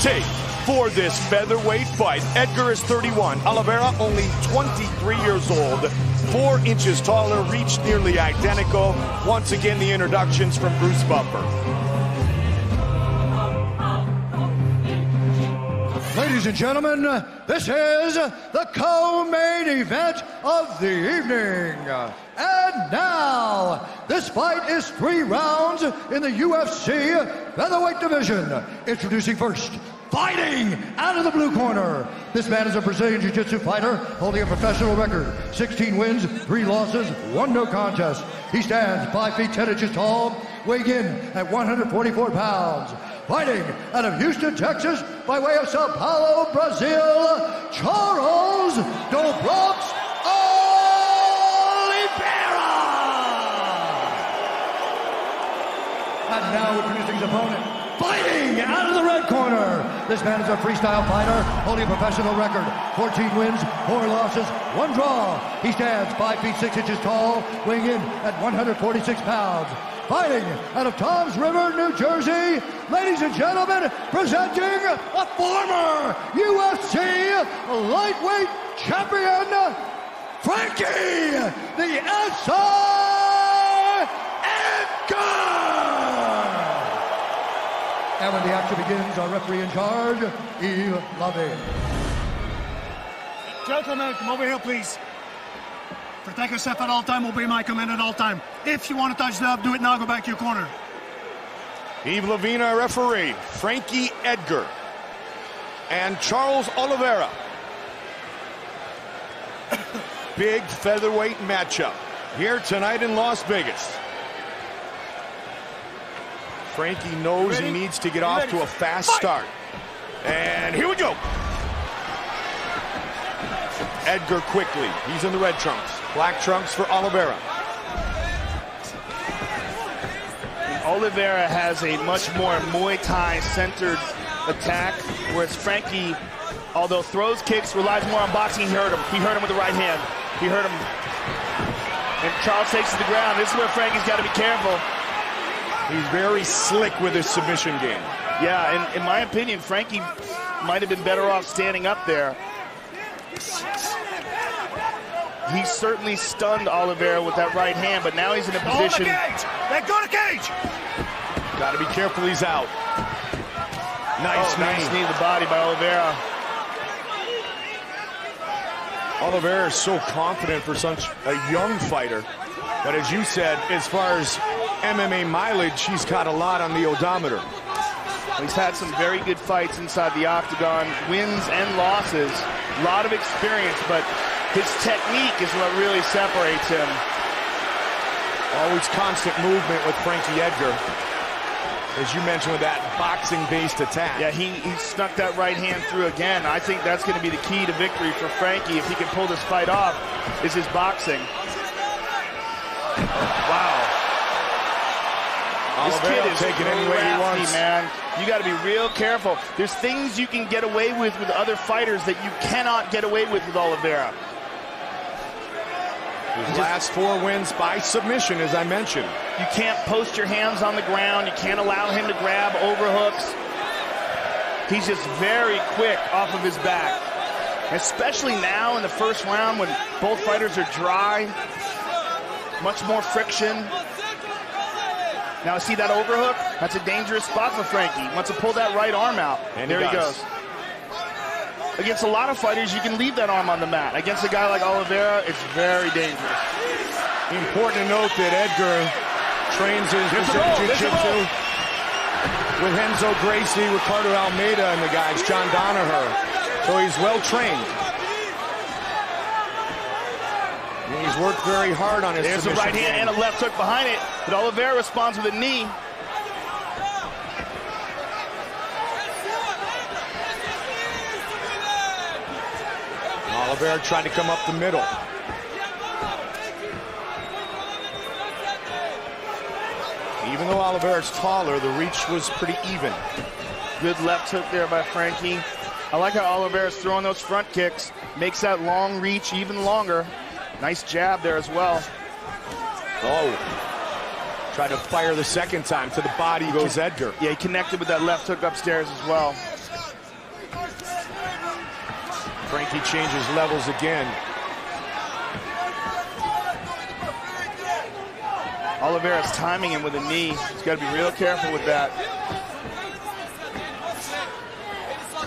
tape for this featherweight fight. Edgar is 31. Oliveira only 23 years old. 4 inches taller, reach nearly identical. Once again, the introductions from Bruce Buffer. Ladies and gentlemen, this is the co-main event of the evening. And now, this fight is 3 rounds in the UFC featherweight division. Introducing first, fighting out of the blue corner. This man is a Brazilian Jiu-Jitsu fighter holding a professional record. 16 wins, 3 losses, 1 no contest. He stands 5 feet 10 inches tall, weighing in at 144 pounds. Fighting out of Houston, Texas, by way of Sao Paulo, Brazil, Charles do Bronx Oliveira! And now introducing his opponent, fighting out of the red corner. This man is a freestyle fighter, holding a professional record. 14 wins, 4 losses, 1 draw. He stands 5 feet 6 inches tall, weighing in at 146 pounds. Fighting out of Toms River, New Jersey, ladies and gentlemen, presenting a former UFC lightweight champion, Frankie the Answer Edgar! And when the action begins, our referee in charge, Yves Lavin. Gentlemen, come over here, please. Protect yourself at all time, obey my command at all time. If you want to touch that, do it now, go back to your corner. Yves Lavin, our referee, Frankie Edgar, and Charles Oliveira. Big featherweight matchup here tonight in Las Vegas. Frankie knows he needs to get off to a fast start. And here we go. Edgar quickly, he's in the red trunks. Black trunks for Oliveira. Oliveira has a much more Muay Thai centered attack, whereas Frankie, although throws kicks, relies more on boxing. He hurt him. He hurt him with the right hand. He hurt him. And Charles takes to the ground. This is where Frankie's got to be careful. He's very slick with his submission game. Yeah, and in my opinion, Frankie might have been better off standing up there. He certainly stunned Oliveira with that right hand, but now he's in a position. Let go of the cage! Got to be careful, he's out. Nice knee to the body by Oliveira. Oliveira is so confident for such a young fighter. But as you said, as far as MMA mileage, he's got a lot on the odometer. He's had some very good fights inside the octagon, wins and losses. A lot of experience, but his technique is what really separates him. Always constant movement with Frankie Edgar. As you mentioned, with that boxing-based attack. Yeah, he snuck that right hand through again. I think that's going to be the key to victory for Frankie. If he can pull this fight off, is his boxing. Wow. This kid is taking any way he wants, man. You got to be real careful. There's things you can get away with other fighters that you cannot get away with Oliveira. His last 4 wins by submission, as I mentioned. You can't post your hands on the ground. You can't allow him to grab overhooks. He's just very quick off of his back. Especially now in the first round when both fighters are dry. Much more friction. Now see that overhook? That's a dangerous spot for Frankie. Wants to pull that right arm out. And there he goes. Against a lot of fighters, you can leave that arm on the mat. Against a guy like Oliveira, it's very dangerous. Important to note that Edgar trains his jiu-jitsu with Renzo Gracie, Ricardo Almeida, and the guys, John Danaher. So he's well trained. And he's worked very hard on his submission. There's a right hand and a left hook behind it, but Oliveira responds with a knee. Oliveira tried to come up the middle. Even though Oliveira's taller, the reach was pretty even. Good left hook there by Frankie. I like how Oliveira's throwing those front kicks. Makes that long reach even longer. Nice jab there as well. Oh. Tried to fire the second time. To the body goes Edgar. Yeah, he connected with that left hook upstairs as well. Frankie changes levels again. Oliveira's timing him with a knee. He's got to be real careful with that.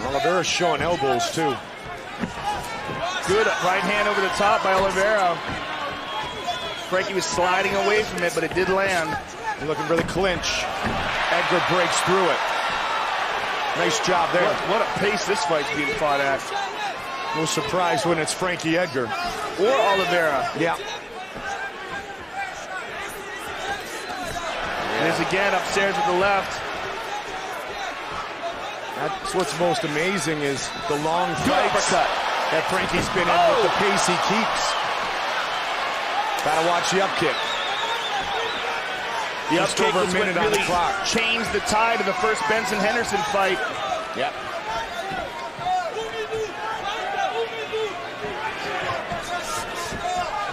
Oliveira's showing elbows, too. Good right hand over the top by Oliveira. Frankie was sliding away from it, but it did land. Looking for the clinch. Edgar breaks through it. Nice job there. What a pace this fight's being fought at. No surprise when it's Frankie Edgar. Or Oliveira. Yeah. There's again upstairs with the left. That's what's most amazing is the long fights that Frankie's been in with the pace he keeps. Gotta watch the up kick. The up kick was what really clock. changed the tide of the first Benson-Henderson fight. Yep.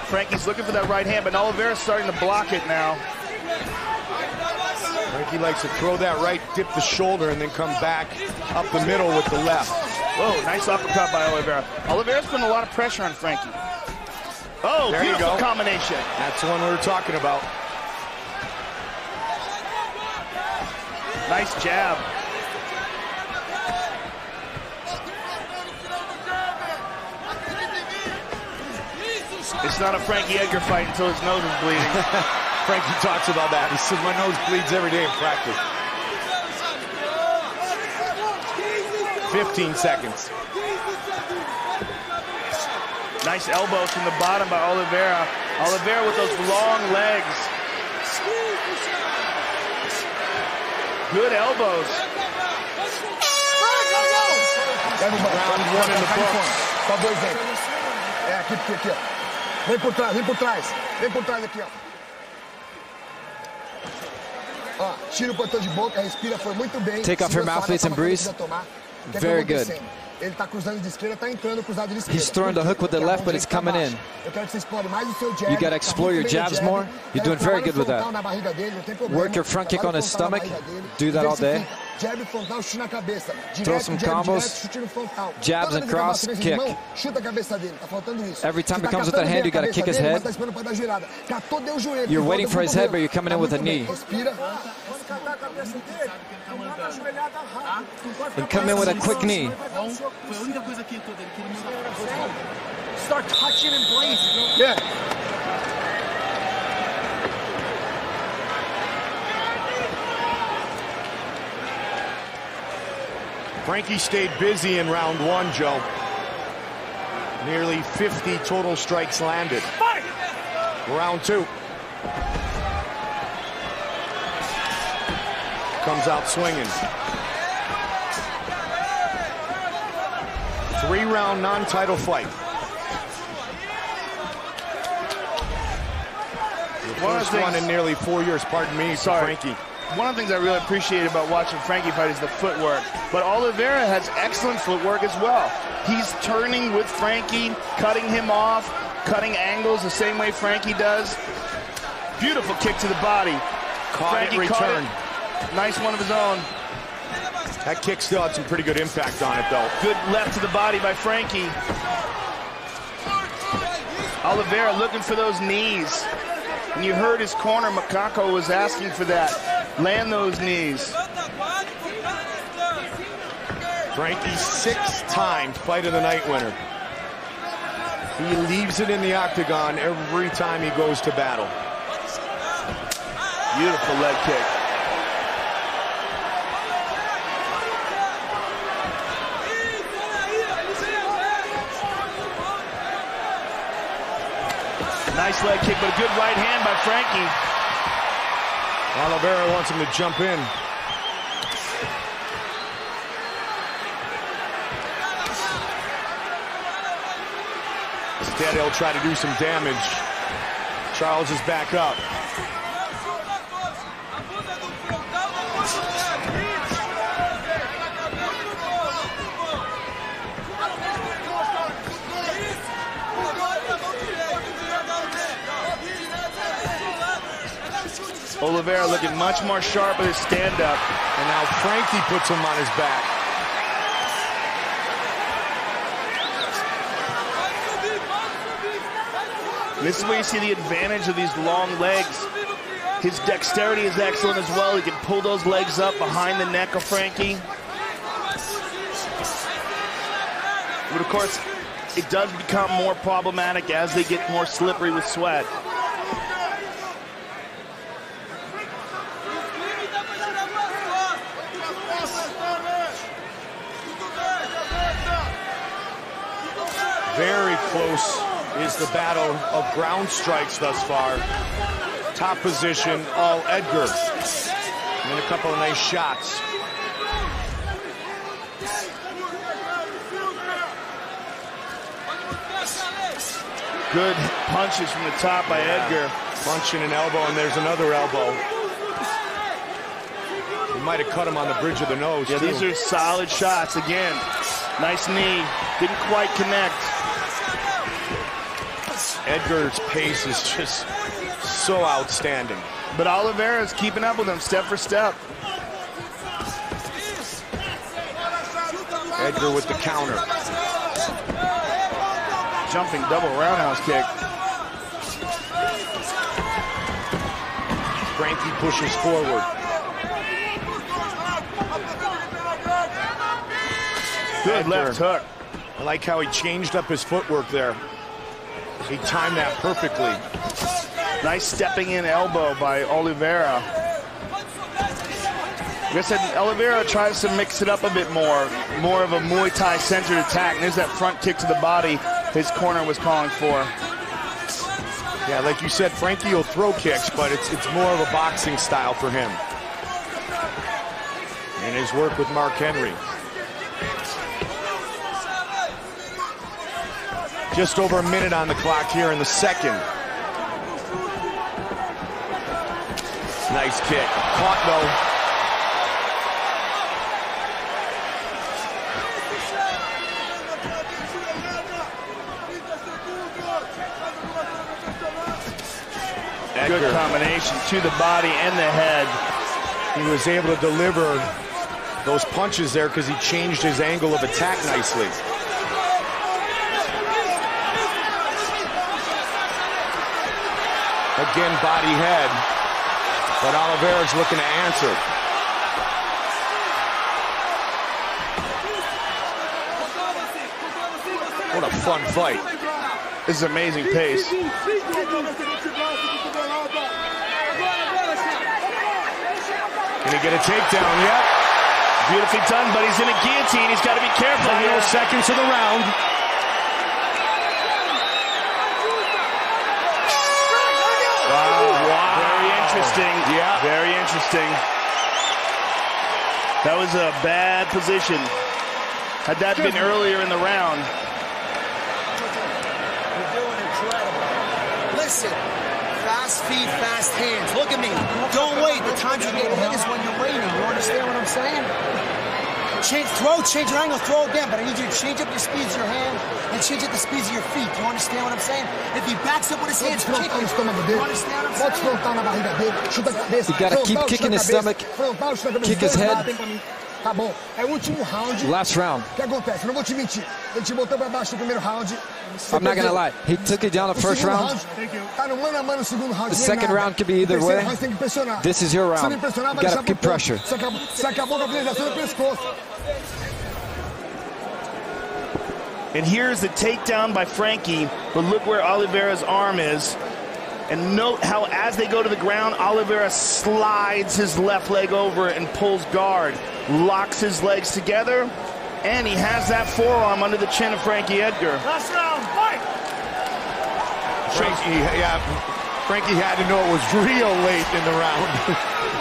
Frankie's looking for that right hand, but Oliveira's starting to block it now. Frankie likes to throw that right, dip the shoulder, and then come back up the middle with the left. Whoa, nice uppercut by Oliveira. Oliveira's putting a lot of pressure on Frankie. Oh, there beautiful you go. Combination. That's the one we were talking about. Nice jab. It's not a Frankie Edgar fight until his nose is bleeding. Frankie talks about that. He says, my nose bleeds every day in practice. 15 seconds. Nice elbows from the bottom by Oliveira. Oliveira with those long legs. Good elbows. Round one in the books. Vem por trás, vem por trás. Vem por trás aqui, ó. Ó, tira o portão de boca, respira, foi muito bem. Take off your mouth, please, and breathe. Very good. Ele tá cruzando de esquerda, tá entrando cruzado de esquerda. He's throwing the hook with the left, but it's coming in. Eu quero que você explore mais o seu jab. You gotta explore your jabs more. You're doing very good with that. Work your front kick on his stomach. Do that all day. Jab frontal, chute na cabeça. Throw some combos, jabs and cross, kick. Chuta a cabeça dele, tá faltando isso. Every time he comes with that hand, you gotta kick his head. You're waiting for his head, but you're coming in with a knee. And come in with a quick knee. Start touching in place. Yeah. Frankie stayed busy in round one, Joe. Nearly 50 total strikes landed. Fight! Round two. Comes out swinging. 3-round non-title fight. The first one in nearly 4 years, pardon me, Frankie. One of the things I really appreciate about watching Frankie fight is the footwork. But Oliveira has excellent footwork as well. He's turning with Frankie, cutting him off, cutting angles the same way Frankie does. Beautiful kick to the body. Frankie returned. Nice one of his own. That kick still had some pretty good impact on it, though. Good left to the body by Frankie. Oliveira looking for those knees. And you heard his corner, Makako was asking for that. Land those knees. Frankie's 6-time Fight of the Night winner. He leaves it in the octagon every time he goes to battle. Beautiful leg kick. Nice leg kick, but a good right hand by Frankie. Oliveira wants him to jump in. Instead, he'll try to do some damage. Charles is back up. Oliveira looking much more sharp with his stand-up. And now Frankie puts him on his back. This is where you see the advantage of these long legs. His dexterity is excellent as well. He can pull those legs up behind the neck of Frankie. But of course, it does become more problematic as they get more slippery with sweat. Very close is the battle of ground strikes thus far. Top position, all Edgar. And a couple of nice shots. Good punches from the top by Edgar. Punching an elbow, and there's another elbow. He might have cut him on the bridge of the nose, Yeah, too. these are solid shots. Again, nice knee. Didn't quite connect. Edgar's pace is just so outstanding. But Oliveira's keeping up with him step for step. Edgar with the counter. Jumping double roundhouse kick. Frankie pushes forward. Good Edgar. left hook. I like how he changed up his footwork there. He timed that perfectly. Nice stepping in elbow by Oliveira. Like I said, Oliveira tries to mix it up a bit more of a Muay Thai centered attack. And there's that front kick to the body his corner was calling for. Yeah, like you said, Frankie will throw kicks, but it's more of a boxing style for him. And his work with Mark Henry. Just over a minute on the clock here in the second. Nice kick. Caught though. Good combination to the body and the head. He was able to deliver those punches there because he changed his angle of attack nicely. Again, body head, but Oliveira's looking to answer. What a fun fight. This is amazing pace. Can he get a takedown? Yep. Beautifully done, but he's in a guillotine. He's got to be careful. Final seconds of the round. Wow. Very interesting. Yeah. Very interesting. That was a bad position. Had that been earlier in the round. You're doing incredible. Listen, fast feet, fast hands. Look at me. Don't wait. The time you get hit is when you're waiting. You understand what I'm saying? Change your angle, throw again, but I need you to change up your speeds of your hand and change up the speeds of your feet. Do you understand what I'm saying? If he backs up with his hands, kick it. You understand what I'm saying? You gotta keep kicking his stomach, kick his head. Tá bom. É o último round. Last round. O que acontece? Não vou te mentir. Ele te botou pra baixo no primeiro round. I'm not gonna lie. He took it down the first round. Tá no mano a mano no segundo round. The second round could be either way. This is your round. You gotta keep pressure. Você acabou com a finalização do pescoço. And here's the takedown by Frankie, but look where Oliveira's arm is. And note how as they go to the ground, Oliveira slides his left leg over and pulls guard, locks his legs together, and he has that forearm under the chin of Frankie Edgar. Last round, fight! Frankie had to know it was real late in the round.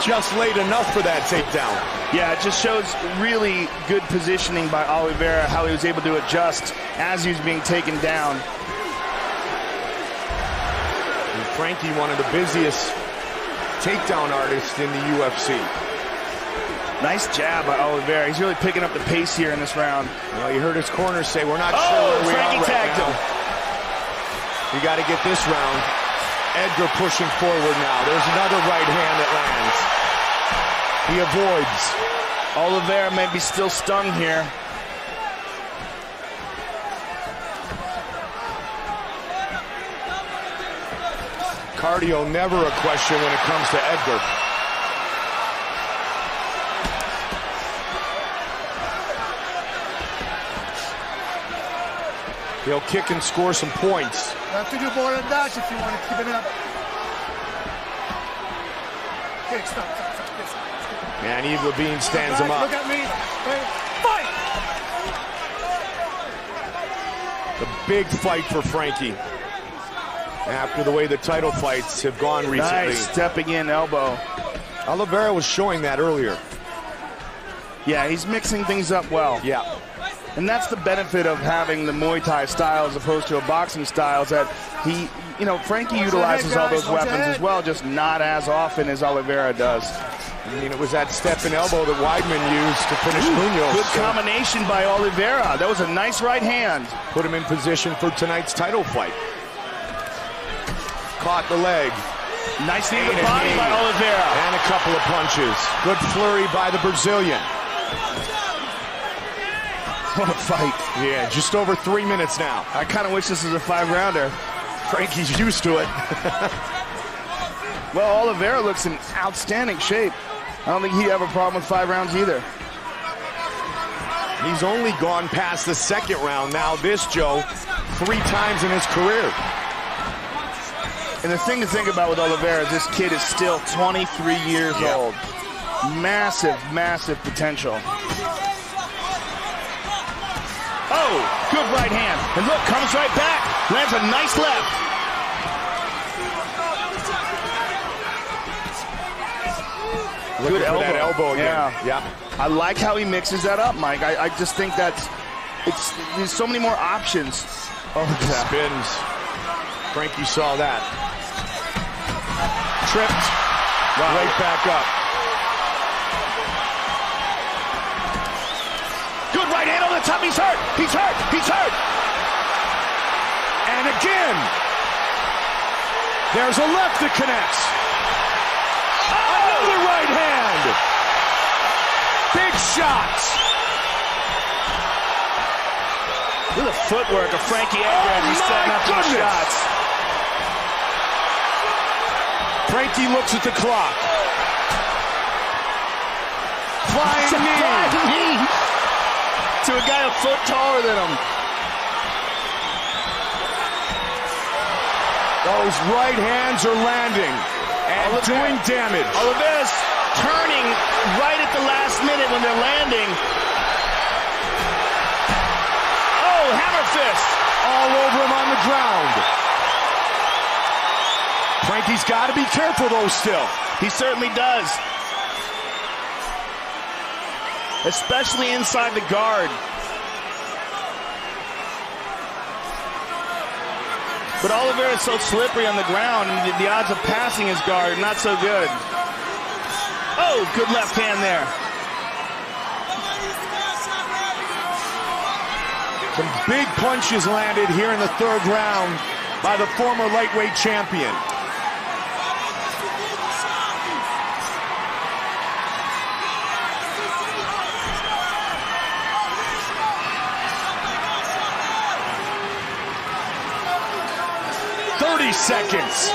Just late enough for that takedown. Yeah, it just shows really good positioning by Oliveira, how he was able to adjust as he was being taken down. And Frankie, one of the busiest takedown artists in the UFC. Nice jab by Oliveira. He's really picking up the pace here in this round. Well, you heard his corner say, we're not sure where we Frankie are tagged right him. now. You got to get this round. Edgar pushing forward now. There's another right hand that lands. He avoids. Oliveira may be still stunned here. Cardio never a question when it comes to Edgar. He'll kick and score some points. You have to do more than that if you want to keep it up. Okay, stop. And Eve Levine stands him up. Look at me. Hey, fight! The big fight for Frankie. After the way the title fights have gone recently. Nice stepping in elbow. Oliveira was showing that earlier. Yeah, he's mixing things up well. Yeah. And that's the benefit of having the Muay Thai style as opposed to a boxing style, is that he, you know, Frankie utilizes all those weapons as well, just not as often as Oliveira does. I mean, it was that step and elbow that Weidman used to finish Munoz. Good combination by Oliveira. That was a nice right hand. Put him in position for tonight's title fight. Caught the leg. Nice knee to the body by Oliveira. And a couple of punches. Good flurry by the Brazilian. What a fight. Yeah, just over 3 minutes now. I kind of wish this was a 5-rounder. Frankie's used to it. Well, Oliveira looks in outstanding shape. I don't think he'd have a problem with 5 rounds either. He's only gone past the second round now, this, Joe, 3 times in his career. And the thing to think about with Oliveira is this kid is still 23 years old. Massive, massive potential. Oh, good right hand. And look, comes right back. Lands a nice left. Good elbow. That elbow again. Yeah. I like how he mixes that up, Mike. I just think that's, there's so many more options. Oh, spins. Frankie saw that. Tripped. Right back up. Good right hand on the top. He's hurt. He's hurt. He's hurt. And again. There's a left that connects. Another right hand. Big shots. Look at the footwork of Frankie Edgar as he's setting up these shots. Frankie looks at the clock. Flying knee. To a guy a foot taller than him. Those right hands are landing and doing damage. Oliveira's turning right at the last minute when they're landing. Oh, hammer fist. All over him on the ground. Frankie's got to be careful though still. He certainly does. Especially inside the guard. But Oliveira is so slippery on the ground, and the odds of passing his guard are not so good. Oh, good left hand there. Some big punches landed here in the 3rd round by the former lightweight champion. Seconds.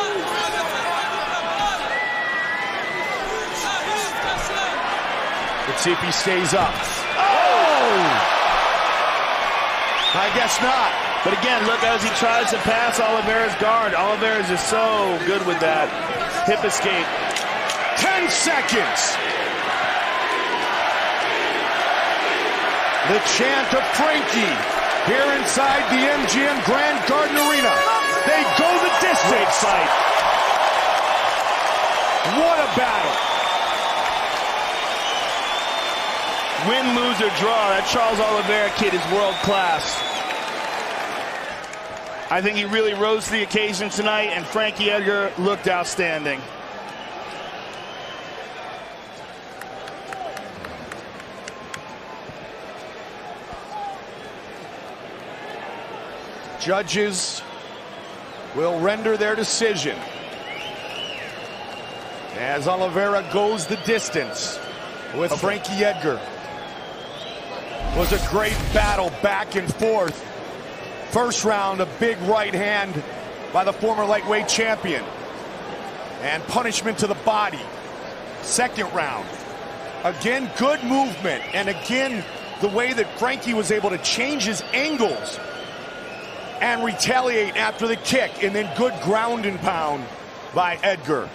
Let's see if he stays up. Oh! I guess not. But again, look as he tries to pass Oliveira's guard. Oliveira is just so good with that hip escape. 10 seconds. The chant of Frankie here inside the MGM Grand Garden Arena. They go the distance. Fight. What a battle. Win, lose, or draw, that Charles Oliveira kid is world class. I think he really rose to the occasion tonight, and Frankie Edgar looked outstanding. Judges will render their decision as Oliveira goes the distance with Frankie Edgar. It was a great battle back and forth. First round, a big right hand by the former lightweight champion. And punishment to the body. Second round. Again, good movement. And again, the way that Frankie was able to change his angles and retaliate after the kick. And then good ground and pound by Edgar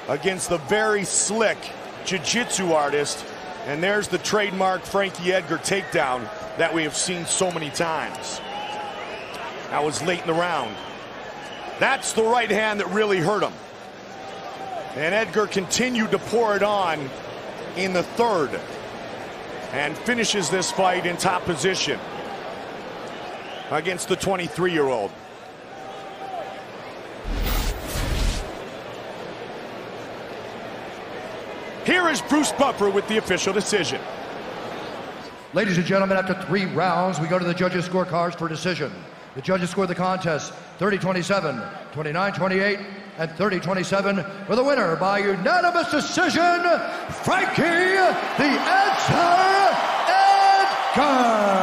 against the very slick jiu-jitsu artist. And there's the trademark Frankie Edgar takedown that we have seen so many times. That was late in the round. That's the right hand that really hurt him. And Edgar continued to pour it on in the third and finishes this fight in top position against the 23-year-old. Here is Bruce Buffer with the official decision. Ladies and gentlemen, after 3 rounds, we go to the judges' scorecards for decision. The judges scored the contest 30-27, 29-28, and 30-27 for the winner by unanimous decision, Frankie the Answer Edgar.